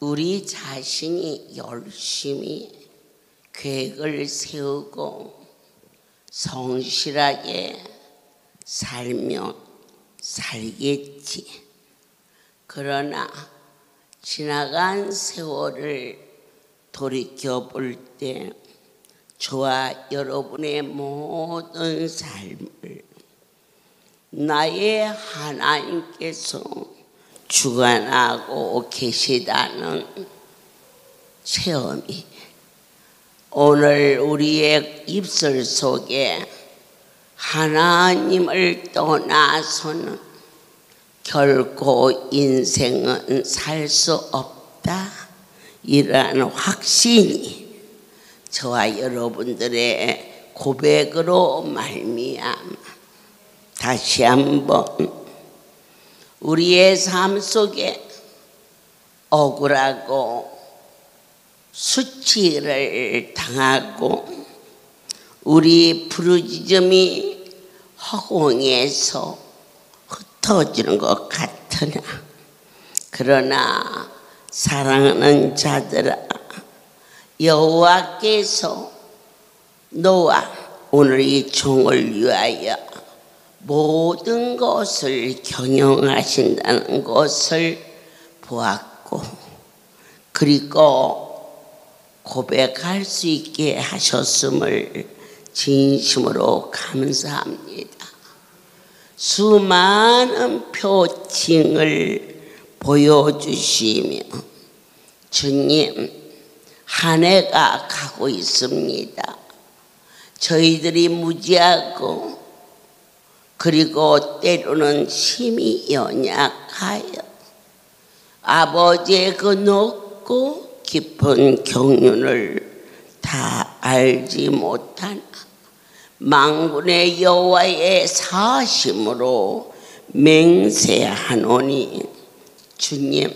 우리 자신이 열심히 계획을 세우고 성실하게 살면 살겠지. 그러나 지나간 세월을 돌이켜볼 때 저와 여러분의 모든 삶을 나의 하나님께서 주관하고 계시다는 체험이 오늘 우리의 입술 속에 하나님을 떠나서는 결코 인생은 살 수 없다 이라는 확신이 저와 여러분들의 고백으로 말미암아 다시 한번 우리의 삶 속에 억울하고 수치를 당하고 우리 부르짖음이 허공에서 흩어지는 것 같으나 그러나 사랑하는 자들아, 여호와께서 너와 오늘 이 종을 위하여 모든 것을 경영하신다는 것을 보았고 그리고 고백할 수 있게 하셨음을 진심으로 감사합니다. 수많은 표징을 보여주시며 주님, 한 해가 가고 있습니다. 저희들이 무지하고 그리고 때로는 힘이 연약하여 아버지의 그 높고 깊은 경륜을 다 알지 못하나 만군의 여호와의 사심으로 맹세하노니 주님,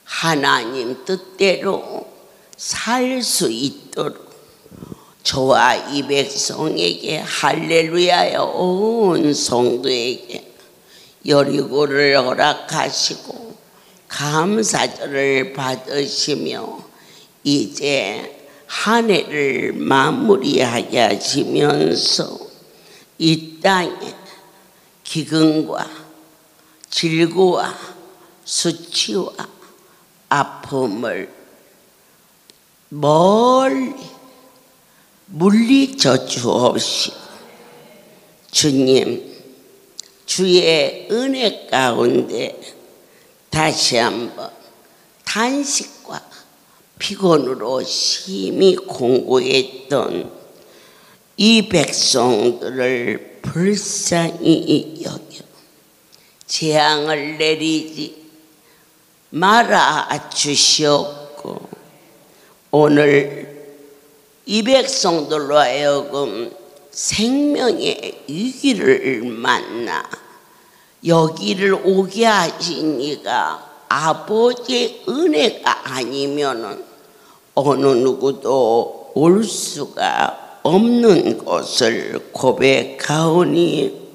하나님 뜻대로 살 수 있도록 저와 이 백성에게 할렐루야의 온 성도에게 여리고를 허락하시고 감사절을 받으시며 이제 한 해를 마무리하게 하시면서 이 땅에 기근과 질고와 수치와 아픔을 멀리 물리쳐 주옵시고 주님, 주의 은혜 가운데 다시 한번 탄식과 피곤으로 심히 공고했던 이 백성들을 불쌍히 여겨 재앙을 내리지 말아 주시옵고 오늘 이 백성들로 하여금 생명의 위기를 만나 여기를 오게 하신 이가 아버지의 은혜가 아니면은 어느 누구도 올 수가 없는 것을 고백하오니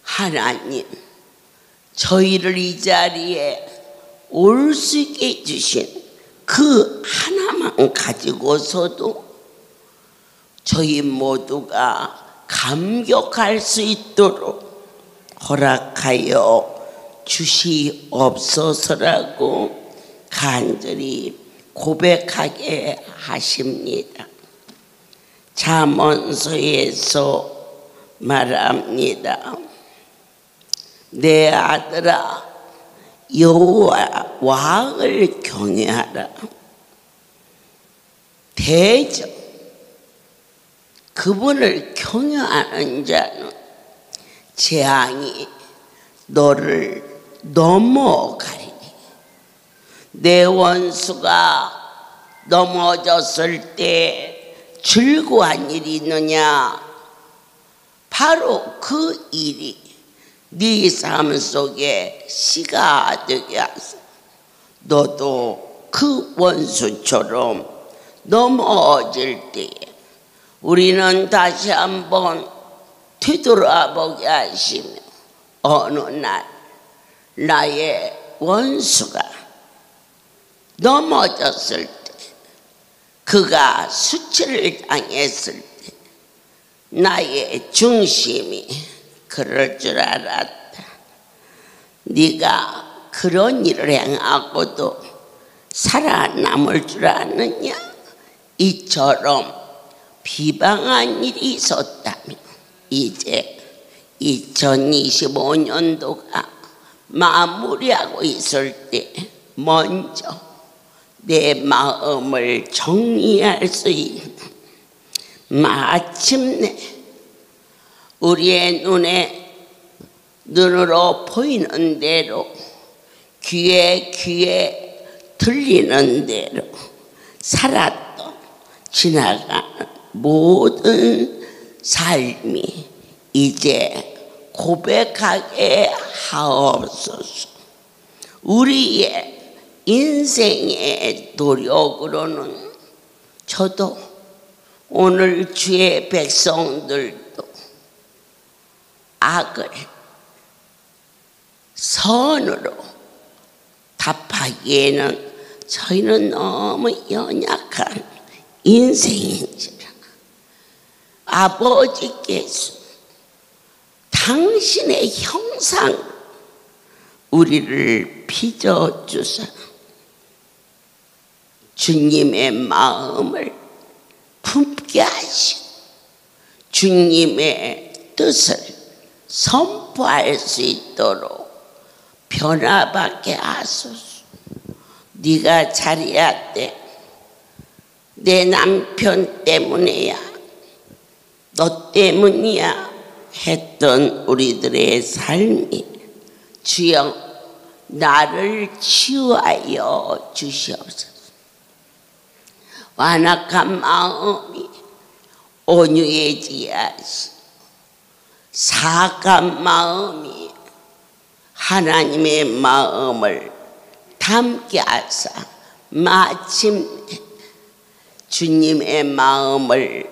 하나님, 저희를 이 자리에 올 수 있게 해주신 그 하나만 가지고서도 저희 모두가 감격할 수 있도록 허락하여 주시옵소서라고 간절히 고백하게 하십니다. 잠언서에서 말합니다. 내 아들아, 여호와 왕을 경외하라. 대저 그분을 경외하는 자는 재앙이 너를 넘어가리니 내 원수가 넘어졌을 때 즐거운 일이 있느냐? 바로 그 일이 네 삶 속에 씨가 되게 하소. 너도 그 원수처럼 넘어질 때에 우리는 다시 한번 뒤돌아보게 하시며 어느 날 나의 원수가 넘어졌을 때, 그가 수치를 당했을 때 나의 중심이 그럴 줄 알았다. 네가 그런 일을 행하고도 살아남을 줄 아느냐? 이처럼 비방한 일이 있었다면 이제 2025년도가 마무리하고 있을 때 먼저 내 마음을 정리할 수 있는, 마침내 우리의 눈으로 보이는 대로, 귀에 들리는 대로 살았던 지나가는 모든 삶이 이제 고백하게 하옵소서. 우리의 인생의 노력으로는 저도 오늘 주의 백성들도 악을 선으로 답하기에는 저희는 너무 연약한 인생인지라 아버지께서 당신의 형상 우리를 빚어주사 주님의 마음을 품게 하시고 주님의 뜻을 선포할 수 있도록 변화받게 하소서. 네가 자리하되 내 남편 때문이야, 너 때문이야 했던 우리들의 삶이 주여 나를 치유하여 주시옵소서. 완악한 마음이 온유해지게 하시고 사악한 마음이 하나님의 마음을 담게 하사 마침내 주님의 마음을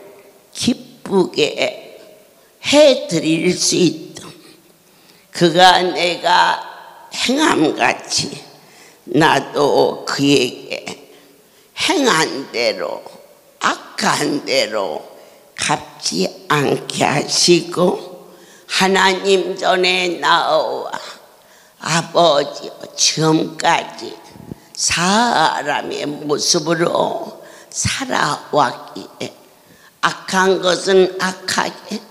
기쁘게 해드릴 수 있도록 그가 내가 행함같이 나도 그에게 행한 대로 악한 대로 갚지 않게 하시고 하나님 전에 나와 아버지여 지금까지 사람의 모습으로 살아왔기에 악한 것은 악하게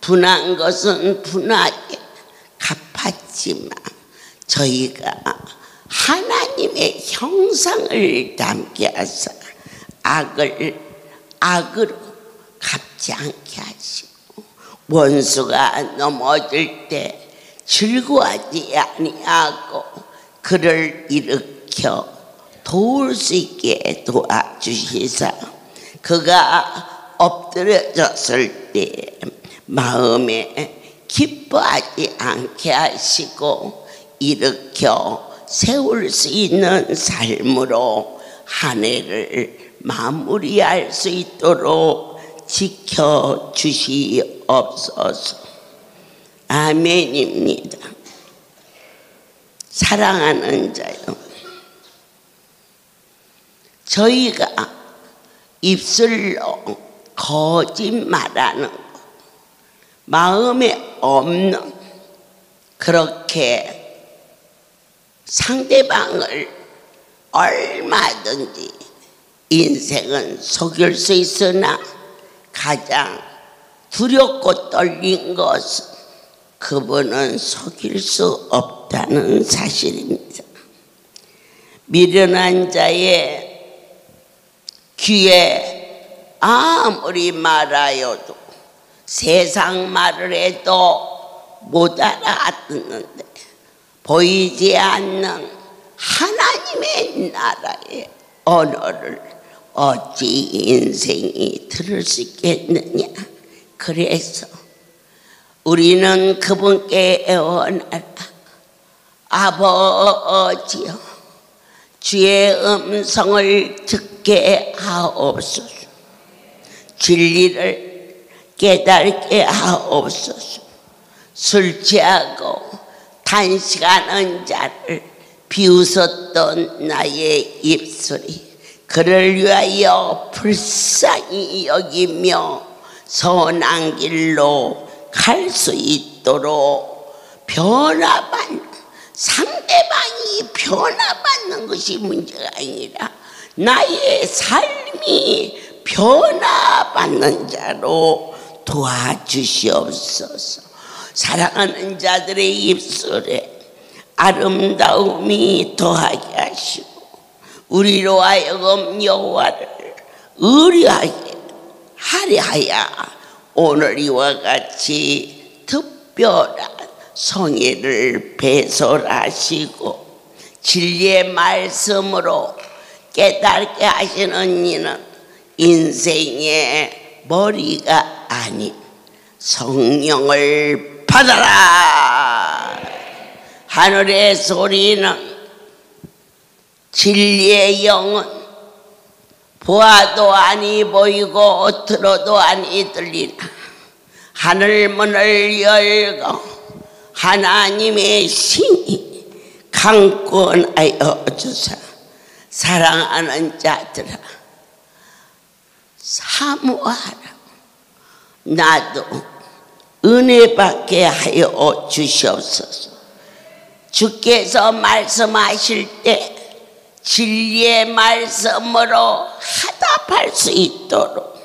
분한 것은 분하게 갚았지만 저희가 하나님의 형상을 담게 하사 악을 악으로 갚지 않게 하시고 원수가 넘어질 때 즐거워하지 아니하고 그를 일으켜 도울 수 있게 도와주시사 그가 엎드려졌을 때 마음에 기뻐하지 않게 하시고 일으켜 세울 수 있는 삶으로 한 해를 마무리할 수 있도록 지켜주시옵소서. 아멘입니다. 사랑하는 자요, 저희가 입술로 거짓말하는 것, 마음에 없는 그렇게 상대방을 얼마든지 인생은 속일 수 있으나 가장 두렵고 떨린 것은 그분은 속일 수 없다는 사실입니다. 미련한 자의 귀에 아무리 말하여도 세상 말을 해도 못 알아듣는데 보이지 않는 하나님의 나라의 언어를 어찌 인생이 들을 수 있겠느냐. 그래서 우리는 그분께 애원하라. 아버지여 주의 음성을 듣게 하옵소서. 진리를 깨닫게 하옵소서. 술 취하고 단식하는 자를 비웃었던 나의 입술이 그를 위하여 불쌍히 여기며 선한 길로 갈 수 있도록 상대방이 변화받는 것이 문제가 아니라 나의 삶이 변화받는 자로 도와주시옵소서. 사랑하는 자들의 입술에 아름다움이 더하게 하시고 우리로 하여금 여호와를 의뢰하게 하려 하여 오늘 이와 같이 특별한 성의를 배설하시고 진리의 말씀으로 깨닫게 하시는 이는 인생의 머리가 아닌 성령을 받아라. 하늘의 소리는 진리의 영은 보아도 아니 보이고 들어도 아니 들리나 하늘문을 열고 하나님의 신이 강권하여 주사. 사랑하는 자들아 사모하라. 나도 은혜 받게 하여 주시옵소서. 주께서 말씀하실 때 진리의 말씀으로 화답할 수 있도록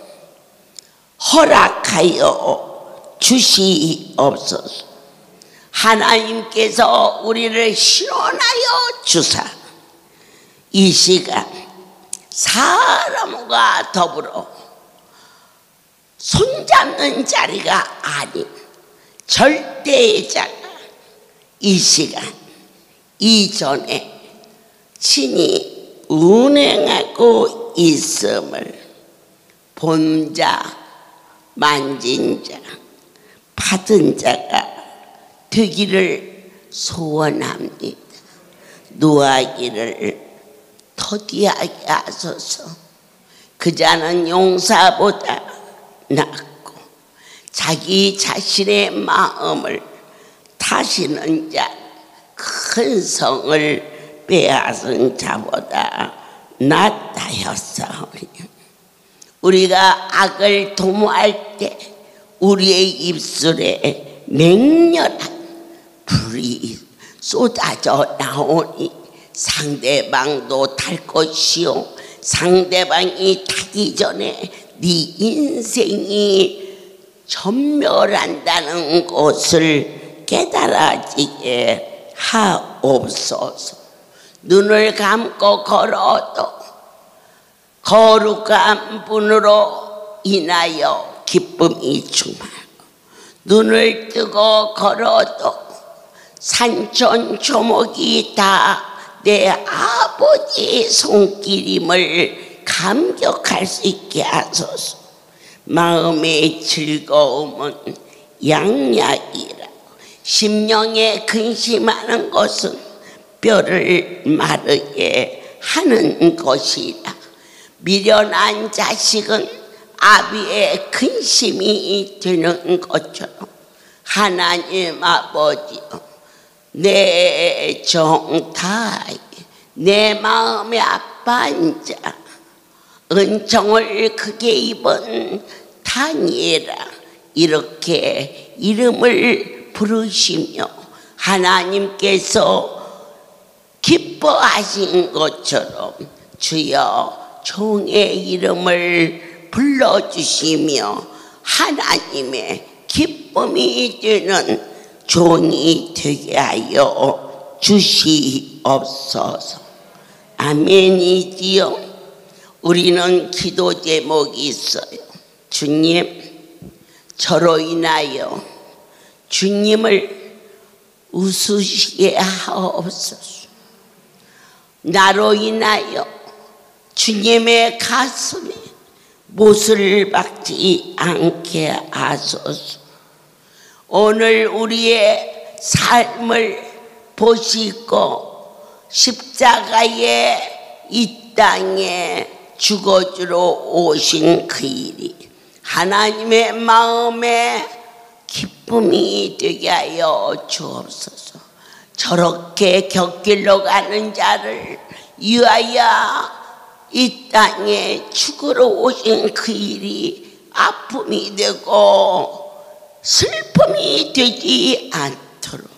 허락하여 주시옵소서. 하나님께서 우리를 신원하여 주사 이 시간 사람과 더불어 손잡는 자리가 아닌 절대의 자가 이 시간 이전에 친히 운행하고 있음을 본 자, 만진 자, 받은 자가 되기를 소원합니다. 노하기를 더디하게 하소서. 그 자는 용사보다 낫고 자기 자신의 마음을 타시는 자 큰 성을 빼앗은 자보다 낫다였사오니 우리가 악을 도모할 때 우리의 입술에 맹렬한 불이 쏟아져 나오니 상대방도 탈 것이요 상대방이 타기 전에 네 인생이 전멸한다는 것을 깨달아지게 하옵소서. 눈을 감고 걸어도 거룩한 분으로 인하여 기쁨이 충만하고 눈을 뜨고 걸어도 산천초목이 다 내 아버지의 손길임을 감격할 수 있게 하소서. 마음의 즐거움은 양약이라 심령에 근심하는 것은 뼈를 마르게 하는 것이라. 미련한 자식은 아비의 근심이 되는 것처럼 하나님 아버지여 내 정타에 내 마음에 아파한 자 은총을 크게 입은 다니엘아 이렇게 이름을 부르시며 하나님께서 기뻐하신 것처럼 주여 종의 이름을 불러주시며 하나님의 기쁨이 되는 종이 되게 하여 주시옵소서. 아멘이지요. 우리는 기도 제목이 있어요. 주님, 저로 인하여 주님을 웃으시게 하옵소서. 나로 인하여 주님의 가슴에 못을 박지 않게 하소서. 오늘 우리의 삶을 보시고 십자가의 이 땅에 죽어주러 오신 그 일이 하나님의 마음에 기쁨이 되게 하여 주옵소서. 저렇게 곁길로 가는 자를 위하여 이 땅에 죽으러 오신 그 일이 아픔이 되고 슬픔이 되지 않도록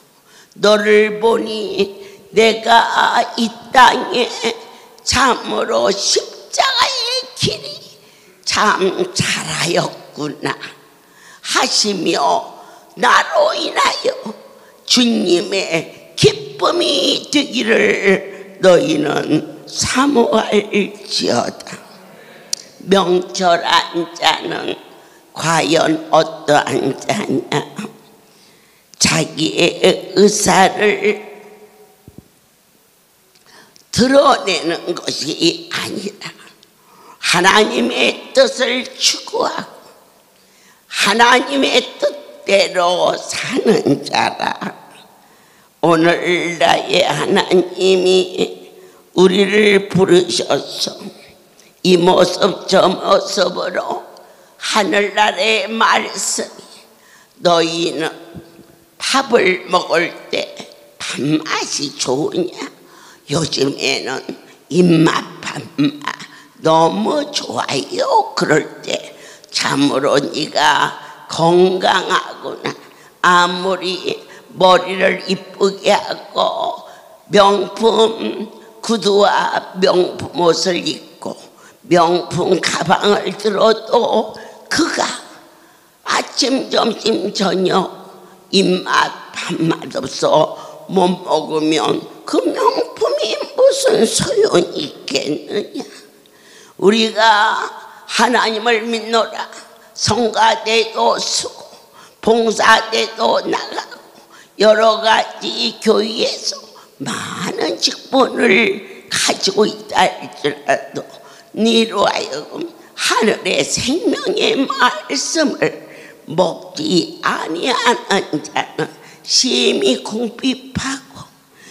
너를 보니 내가 이 땅에 참으로 십자가의 길이 참 잘하였구나 하시며 나로 인하여 주님의 기쁨이 되기를 너희는 사모할지어다. 명철한 자는 과연 어떠한 자냐? 자기의 의사를 드러내는 것이 아니라 하나님의 뜻을 추구하고 하나님의 뜻대로 사는 자라. 오늘 나의 하나님이 우리를 부르셔서 이 모습 저 모습으로 하늘나라의 말씀이 너희는 밥을 먹을 때 밥맛이 좋으냐? 요즘에는 입맛 밥맛 너무 좋아요. 그럴 때 참으로 네가 건강하구나. 아무리 머리를 이쁘게 하고 명품 구두와 명품 옷을 입고 명품 가방을 들어도 그가 아침 점심 저녁 입맛 밥맛 없어 못 먹으면 그 명품이 무슨 소용이 있겠느냐. 우리가 하나님을 믿노라 성가대도 쓰고 봉사대도 나가고 여러 가지 교회에서 많은 직분을 가지고 있다 할지라도 니로 하여금 하늘의 생명의 말씀을 먹지 아니하는 자는 심히 궁핍하고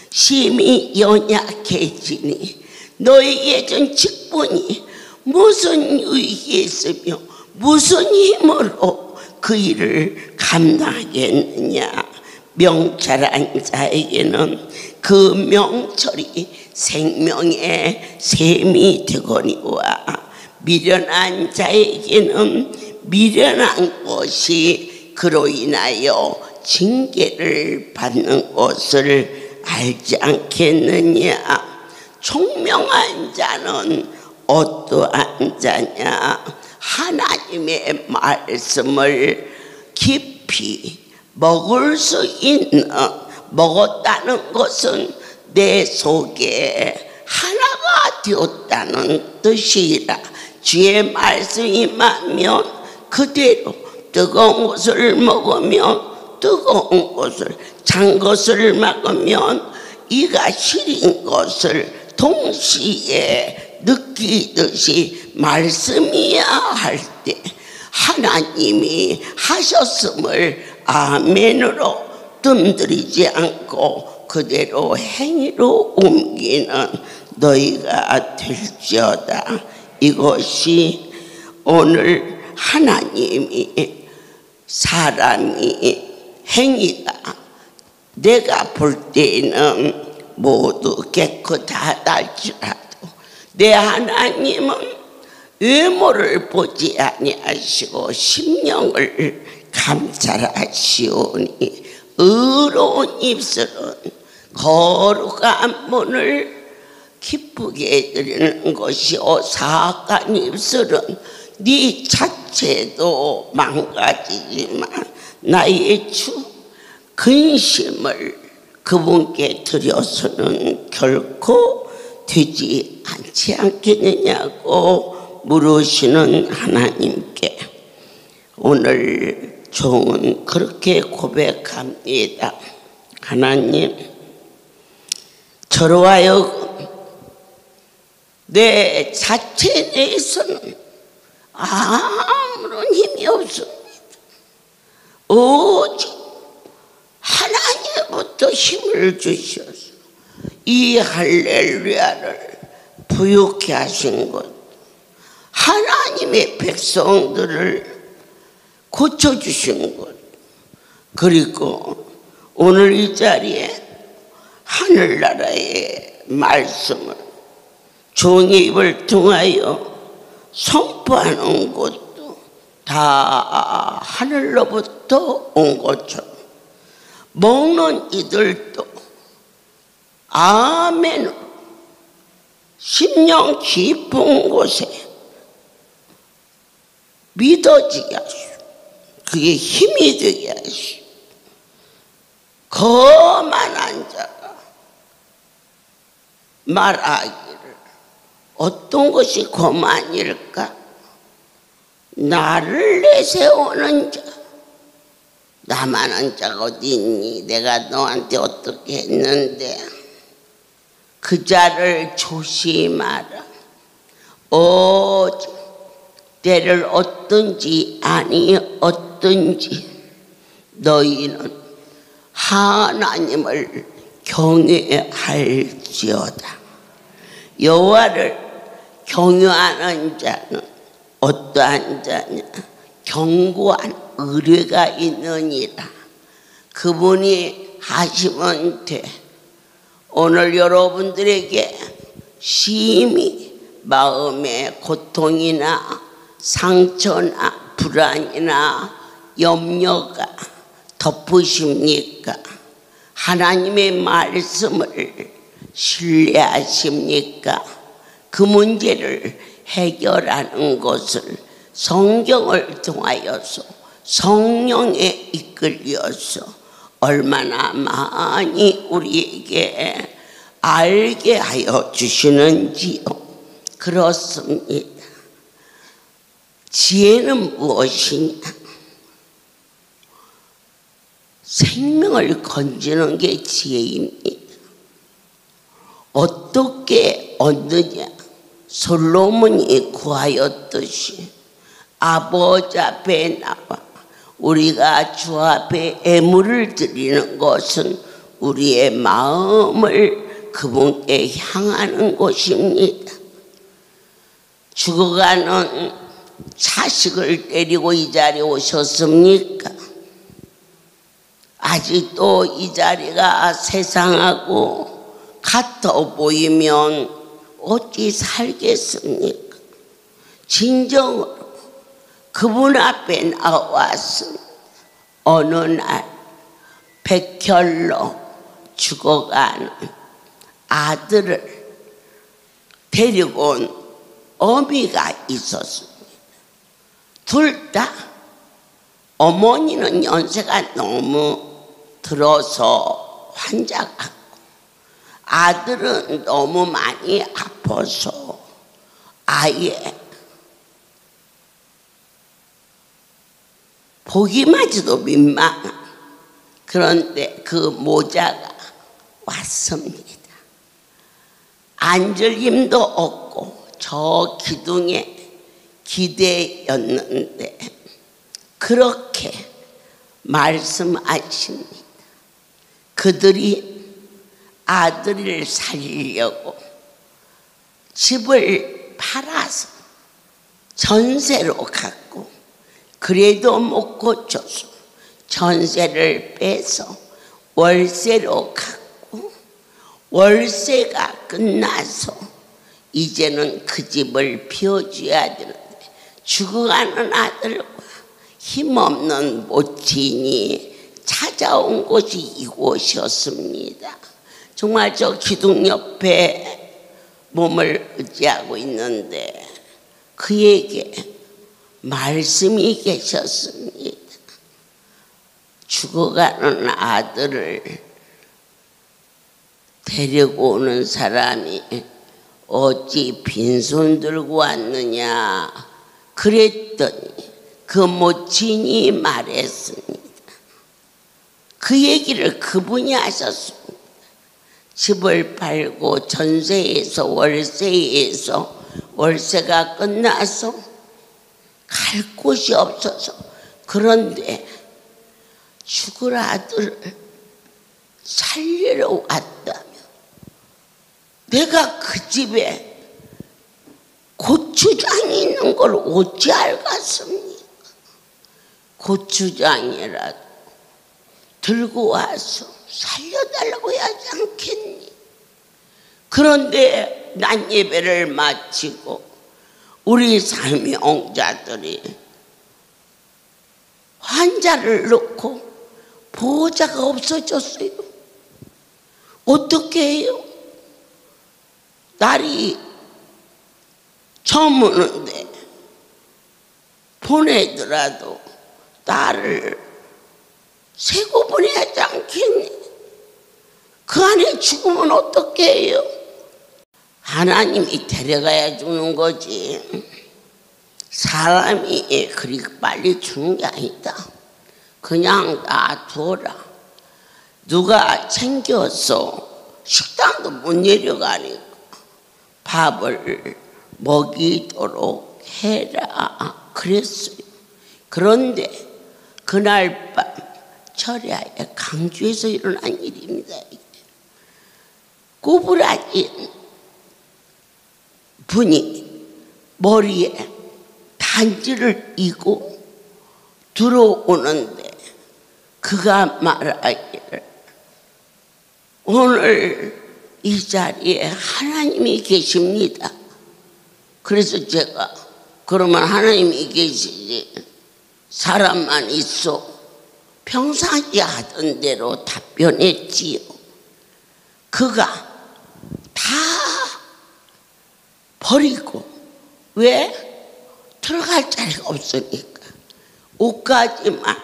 심히 연약해지니 너에게 준 직분이 무슨 유익이 있으며 무슨 힘으로 그 일을 감당하겠느냐. 명철한 자에게는 그 명철이 생명의 샘이 되거니와 미련한 자에게는 미련한 것이 그로 인하여 징계를 받는 것을 알지 않겠느냐. 총명한 자는 어떠한 자냐? 하나님의 말씀을 깊이 먹을 수 있는, 먹었다는 것은 내 속에 하나가 되었다는 뜻이라. 주의 말씀이 임하면 그대로 뜨거운 것을 먹으면 뜨거운 것을, 찬 것을 먹으면 이가 시린 것을 동시에 느끼듯이 말씀이야 할 때 하나님이 하셨음을 아멘으로 뜸들이지 않고 그대로 행위로 옮기는 너희가 될지어다. 이것이 오늘 하나님이 사람이 행위가 내가 볼 때는 모두 깨끗하다 할지라도 내 하나님은 외모를 보지 아니하시고 심령을 감찰하시오니 의로운 입술은 거룩한 문을 기쁘게 드리는 것이요 사악한 입술은 네 자체도 망가지지만 나의 주 근심을 그분께 드려서는 결코 되지 않지 않겠느냐고 물으시는 하나님께 오늘 종은 그렇게 고백합니다. 하나님, 저로 하여금 내 자체 내에서는 아무런 힘이 없습니다. 오직 하나님부터 힘을 주셔서 이 할렐루야를 부유케 하신 것, 하나님의 백성들을 고쳐주신 것, 그리고 오늘 이 자리에 하늘나라의 말씀을 종의 입을 통하여 선포하는 것도 다 하늘로부터 온 것처럼 먹는 이들도 아멘 심령 깊은 곳에 믿어지게 하시오. 그게 힘이 되게 하시오. 거만한 자가 말하기를 어떤 것이 거만일까? 나를 내세우는 자. 나만한 자가 어디 있니? 내가 너한테 어떻게 했는데? 그 자를 조심하라. 오직 때를 얻든지 아니 얻든지 너희는 하나님을 경외할지어다. 여호와를 경외하는 자는 어떠한 자냐? 견고한 의뢰가 있느니라. 그분이 하시면 돼. 오늘 여러분들에게 심히 마음의 고통이나 상처나 불안이나 염려가 덮으십니까? 하나님의 말씀을 신뢰하십니까? 그 문제를 해결하는 것을 성경을 통하여서 성령에 이끌려서 얼마나 많이 우리에게 알게 하여 주시는지요. 그렇습니다. 지혜는 무엇이냐? 생명을 건지는 게 지혜입니다. 어떻게 얻느냐? 솔로몬이 구하였듯이 아버지 앞에 나와 우리가 주 앞에 애물을 드리는 것은 우리의 마음을 그분께 향하는 것입니다. 죽어가는 자식을 데리고 이 자리에 오셨습니까? 아직도 이 자리가 세상하고 같아 보이면 어찌 살겠습니까? 진정으로 그분 앞에 나왔습니다. 어느 날 백혈로 죽어가는 아들을 데리고 온 어미가 있었습니다. 둘 다 어머니는 연세가 너무 들어서 환자 같고 아들은 너무 많이 아파서 아예 보기마저도 민망한. 그런데 그 모자가 왔습니다. 앉을 힘도 없고 저 기둥에 기대였는데 그렇게 말씀하십니다. 그들이 아들을 살리려고 집을 팔아서 전세로 갔고 그래도 못 고쳐서 전세를 빼서 월세로 갔고 월세가 끝나서 이제는 그 집을 비워줘야 되는데 죽어가는 아들과 힘없는 모친이 찾아온 곳이 이곳이었습니다. 정말 저 기둥 옆에 몸을 의지하고 있는데 그에게 말씀이 계셨습니다. 죽어가는 아들을 데리고 오는 사람이 어찌 빈손 들고 왔느냐 그랬더니 그 모친이 말했습니다. 그 얘기를 그분이 하셨습니다. 집을 팔고 전세에서 월세에서 월세가 끝나서 갈 곳이 없어서 그런데 죽을 아들을 살리러 왔다며 내가 그 집에 고추장이 있는 걸 어찌 알겠습니까? 고추장이라도 들고 와서 살려달라고 하지 않겠니? 그런데 난 예배를 마치고 우리 사명자들이 환자를 놓고 보호자가 없어졌어요. 어떻게 해요? 날이 저무는데 보내더라도 딸을 세고 보내야 하지 않겠니? 그 안에 죽으면 어떻게 해요? 하나님이 데려가야 죽는 거지. 사람이 그리 빨리 죽는 게 아니다. 그냥 놔둬라. 누가 챙겨서 식당도 못 내려가니까 밥을 먹이도록 해라 그랬어요. 그런데 그날 밤 철야에 강주에서 일어난 일입니다. 꼬부라진 분이 머리에 단지를 이고 들어오는데 그가 말하기를 오늘 이 자리에 하나님이 계십니다. 그래서 제가 그러면 하나님이 계시지 사람만 있어 평상시 하던 대로 답변했지요. 그가 다 버리고 왜? 들어갈 자리가 없으니까 옷가지만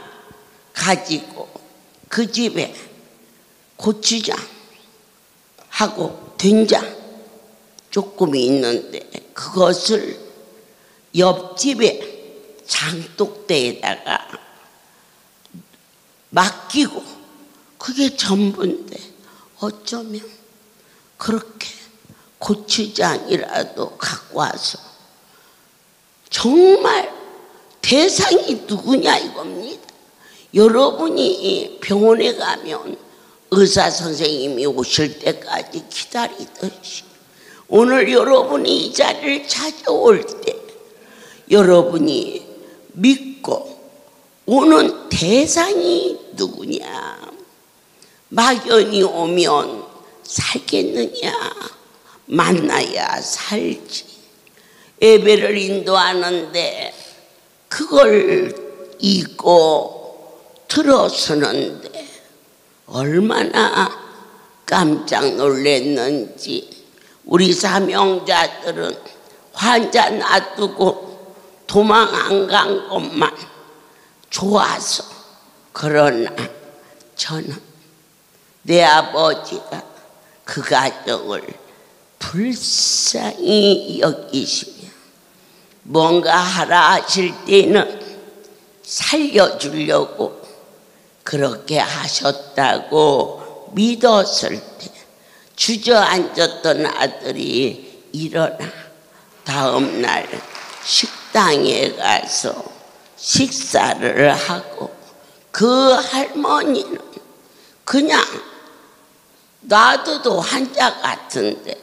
가지고 그 집에 고추장 하고 된장 조금 있는데 그것을 옆집에 장독대에다가 맡기고 그게 전부인데 어쩌면 그렇게 고추장이라도 갖고 와서 정말 대상이 누구냐 이겁니다. 여러분이 병원에 가면 의사 선생님이 오실 때까지 기다리듯이 오늘 여러분이 이 자리를 찾아올 때 여러분이 믿고 오는 대상이 누구냐? 막연히 오면 살겠느냐? 만나야 살지. 예배를 인도하는데 그걸 잊고 들어서는데 얼마나 깜짝 놀랐는지. 우리 사명자들은 환자 놔두고 도망 안 간 것만 좋아서. 그러나 저는 내 아버지가 그 가정을 불쌍히 여기시며 뭔가 하라 하실 때는 살려주려고 그렇게 하셨다고 믿었을 때 주저앉았던 아들이 일어나 다음날 식당에 가서 식사를 하고 그 할머니는 그냥 놔둬도 환자 같은데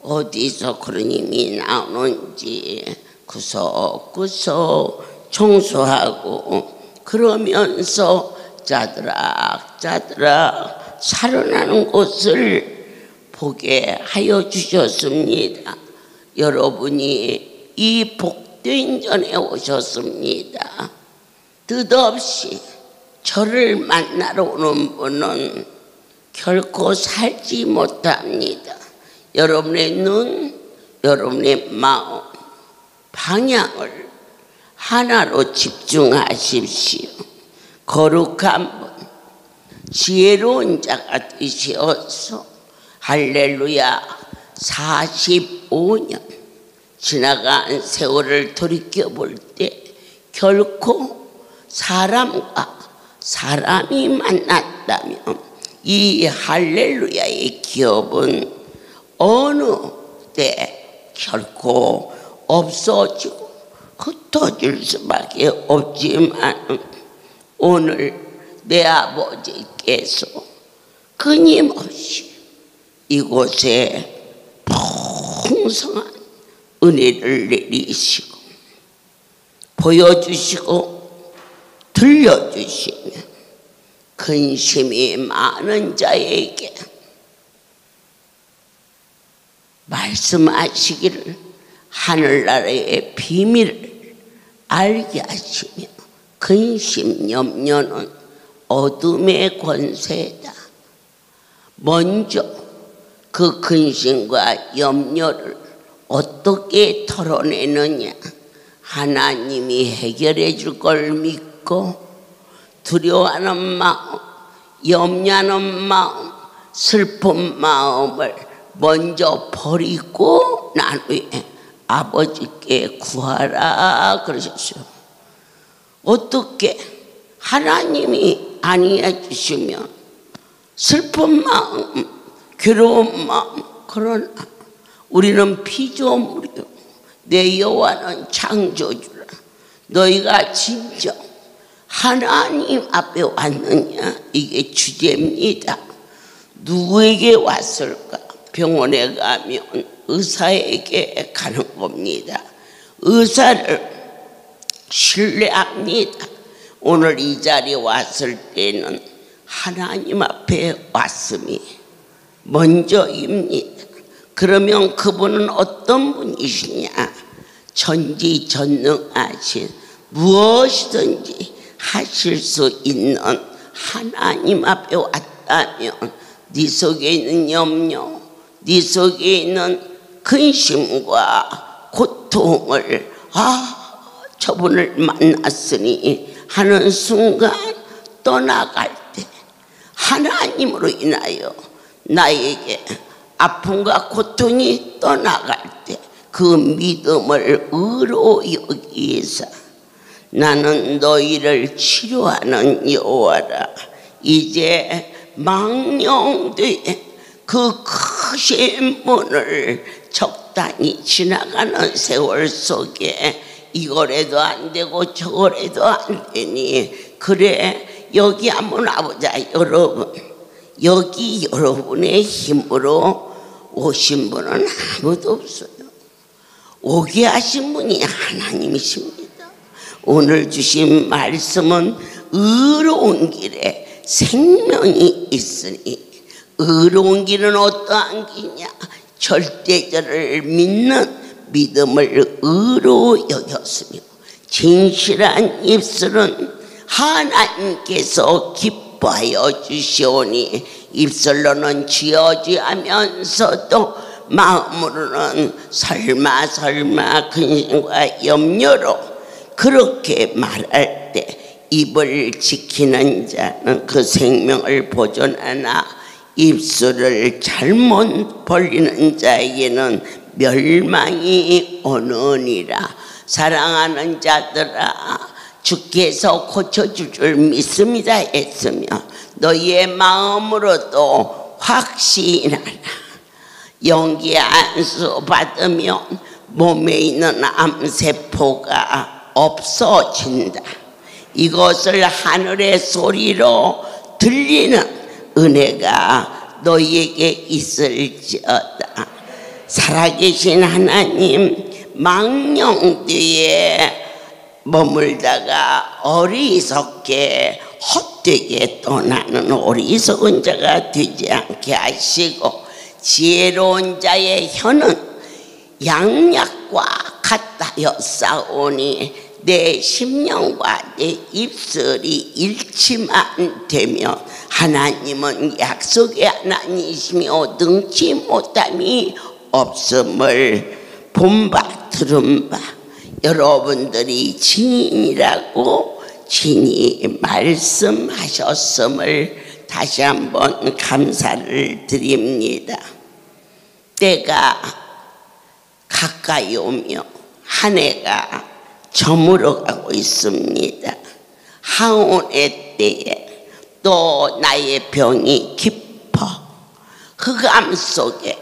어디서 그런 힘이 나오는지 구석구석 청소하고 그러면서 짜드락 살아나는 곳을 보게 하여 주셨습니다. 여러분이 이 복된 전에 오셨습니다. 뜻없이 저를 만나러 오는 분은 결코 살지 못합니다. 여러분의 눈, 여러분의 마음, 방향을 하나로 집중하십시오. 거룩한 분, 지혜로운 자가 되시어서 할렐루야 45년 지나간 세월을 돌이켜볼 때 결코 사람과 사람이 만났다면 이 할렐루야의 기업은 어느 때 결코 없어지고 흩어질 수밖에 없지만 오늘 내 아버지께서 끊임없이 이곳에 풍성한 은혜를 내리시고 보여주시고 들려주시며 근심이 많은 자에게 말씀하시기를 하늘나라의 비밀을 알게 하시며 근심 염려는 어둠의 권세다. 먼저 그 근심과 염려를 어떻게 털어내느냐? 하나님이 해결해 줄 걸 믿고 두려워하는 마음, 염려하는 마음, 슬픈 마음을 먼저 버리고 난 후에 아버지께 구하라 그러셨어요. 어떻게? 하나님이 안위해 주시면 슬픈 마음, 괴로운 마음, 그러나 우리는 피조물이요 내 여호와는 창조주라. 너희가 진정 하나님 앞에 왔느냐? 이게 주제입니다. 누구에게 왔을까? 병원에 가면 의사에게 가는 겁니다. 의사를 신뢰합니다. 오늘 이 자리에 왔을 때는 하나님 앞에 왔음이 먼저입니다. 그러면 그분은 어떤 분이시냐? 전지전능하신 무엇이든지 하실 수 있는 하나님 앞에 왔다면 네 속에 있는 염려, 네 속에 있는 근심과 고통을 저분을 만났으니 하는 순간 떠나갈 때 하나님으로 인하여 나에게 아픔과 고통이 떠나갈 때 그 믿음을 의로 여기사 나는 너희를 치료하는 여호와라. 이제 망령되이 그 크신 문을 적당히 지나가는 세월 속에 이거래도 안 되고 저거래도 안 되니 그래 여기 한번 와보자. 여러분, 여기 여러분의 힘으로 오신 분은 아무도 없어요. 오게 하신 분이 하나님이십니다. 오늘 주신 말씀은 의로운 길에 생명이 있으니 의로운 길은 어떠한 길이냐? 절대자를 믿는 믿음을 의로 여겼으며 진실한 입술은 하나님께서 기뻐하여 주시오니 입술로는 지어지하면서도 마음으로는 설마 근심과 염려로 그렇게 말할 때 입을 지키는 자는 그 생명을 보존하나 입술을 잘못 벌리는 자에게는 멸망이 오느니라. 사랑하는 자들아, 주께서 고쳐줄 줄 믿습니다 했으며 너희의 마음으로도 확신하라. 연기 안수 받으면 몸에 있는 암세포가 없어진다. 이것을 하늘의 소리로 들리는 은혜가 너희에게 있을지어다. 살아계신 하나님, 망령 뒤에 머물다가 어리석게 헛되게 떠나는 어리석은 자가 되지 않게 하시고 지혜로운 자의 혀는 양약과 같다여 싸우니 내 심령과 내 입술이 일치만 되며 하나님은 약속의 하나님이시며 능치 못함이 없음을 본바 들은 바 여러분들이 증인이라고 친히 말씀하셨음을 다시 한번 감사를 드립니다. 때가 가까이 오며 한 해가 저물어가고 있습니다. 항온의 때에 또 나의 병이 깊어 흑암 속에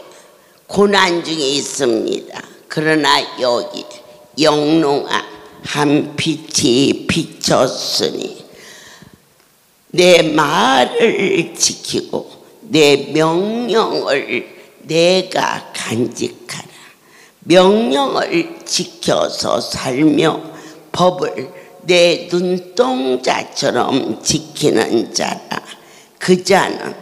고난 중에 있습니다. 그러나 여기 영롱한 한 빛이 비쳤으니 내 말을 지키고 내 명령을 내가 간직하라. 명령을 지켜서 살며 법을 내 눈동자처럼 지키는 자라. 그 자는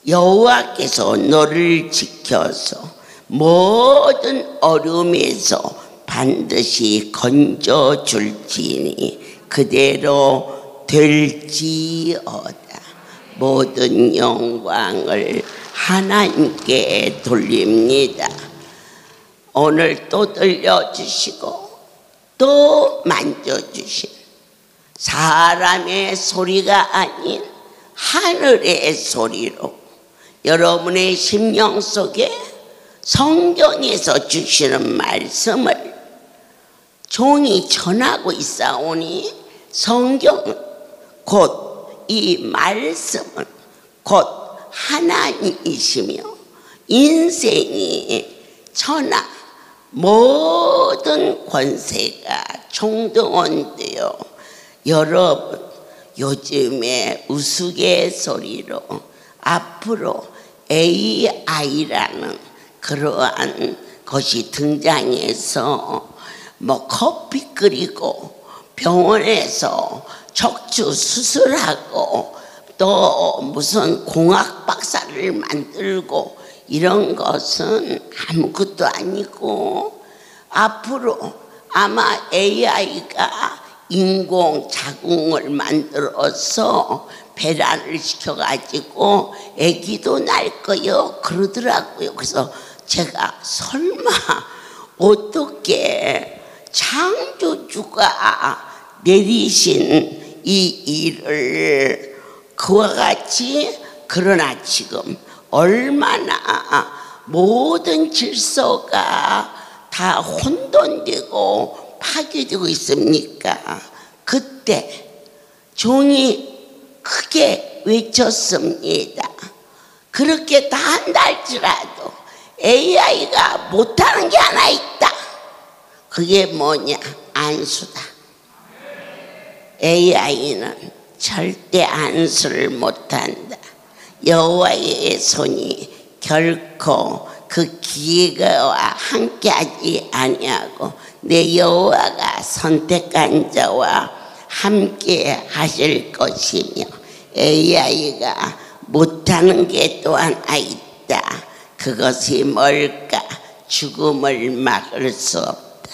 여호와께서 너를 지켜서 모든 어려움에서 반드시 건져줄지니 그대로 될지어다. 모든 영광을 하나님께 돌립니다. 오늘 또 들려주시고 또 만져주신 사람의 소리가 아닌 하늘의 소리로 여러분의 심령 속에 성경에서 주시는 말씀을 종이 전하고 있사오니 성경은 곧 이 말씀은 곧 하나님이시며 인생이 천하 모든 권세가 총동원되어 여러분 요즘에 우스갯소리로 앞으로 AI라는 그러한 것이 등장해서 뭐 커피 끓이고 병원에서 척추 수술하고 또 무슨 공학 박사를 만들고 이런 것은 아무것도 아니고 앞으로 아마 AI가 인공 자궁을 만들어서 배란을 시켜가지고 아기도 날 거요 그러더라고요. 그래서 제가 설마 어떻게 창조주가 내리신 이 일을 그와 같이 그러나 지금 얼마나 모든 질서가 다 혼돈되고 파괴되고 있습니까? 그때 종이 크게 외쳤습니다. 그렇게 다 한다 할지라도 AI가 못하는 게 하나 있다. 그게 뭐냐? 안수다. AI는 절대 안수를 못한다. 여호와의 손이 결코 그 기계와 함께하지 아니하고 내 여호와가 선택한 자와 함께 하실 것이며 AI가 못하는 게 또 하나 있다. 그것이 뭘까? 죽음을 막을 수 없다.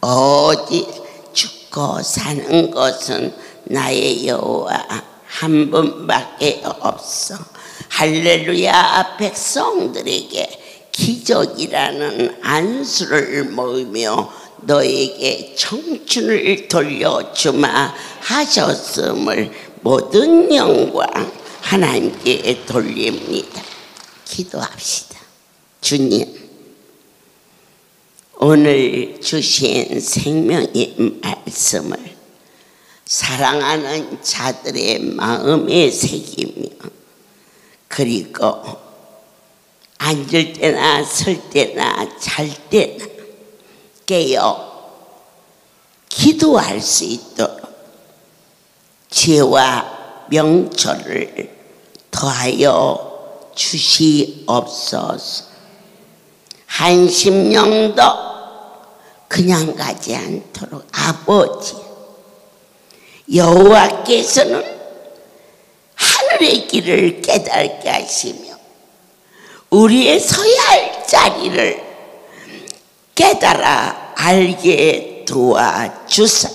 오직 죽고 사는 것은 나의 여호와 한 분밖에 없어. 할렐루야. 백성들에게 기적이라는 안수를 모으며 너에게 청춘을 돌려주마 하셨음을 모든 영광 하나님께 돌립니다. 기도합시다. 주님, 오늘 주신 생명의 말씀을 사랑하는 자들의 마음에 새기며 그리고 앉을 때나 설 때나 잘 때나 깨어 기도할 수 있도록 지혜와 명철을 더하여 주시옵소서. 한 심령도 그냥 가지 않도록 아버지 여호와께서는 하늘의 길을 깨닫게 하시며 우리의 서야 할 자리를 깨달아 알게 도와주사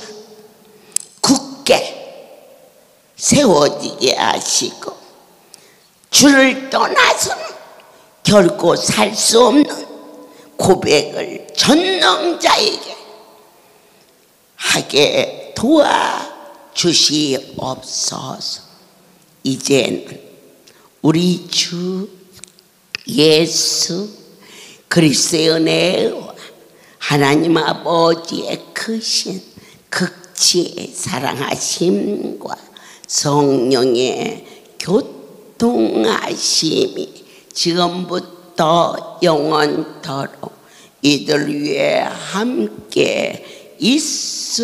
굳게 세워지게 하시고 주를 떠나서는 결코 살 수 없는 고백을 전능자에게 하게 도와주시옵소서. 이제는 우리 주 예수 그리스도의 은혜와 하나님 아버지의 크신 극지의 사랑하심과 성령의 교통하심이 지금부터 영원토록 이들 위해 함께 있을지어다.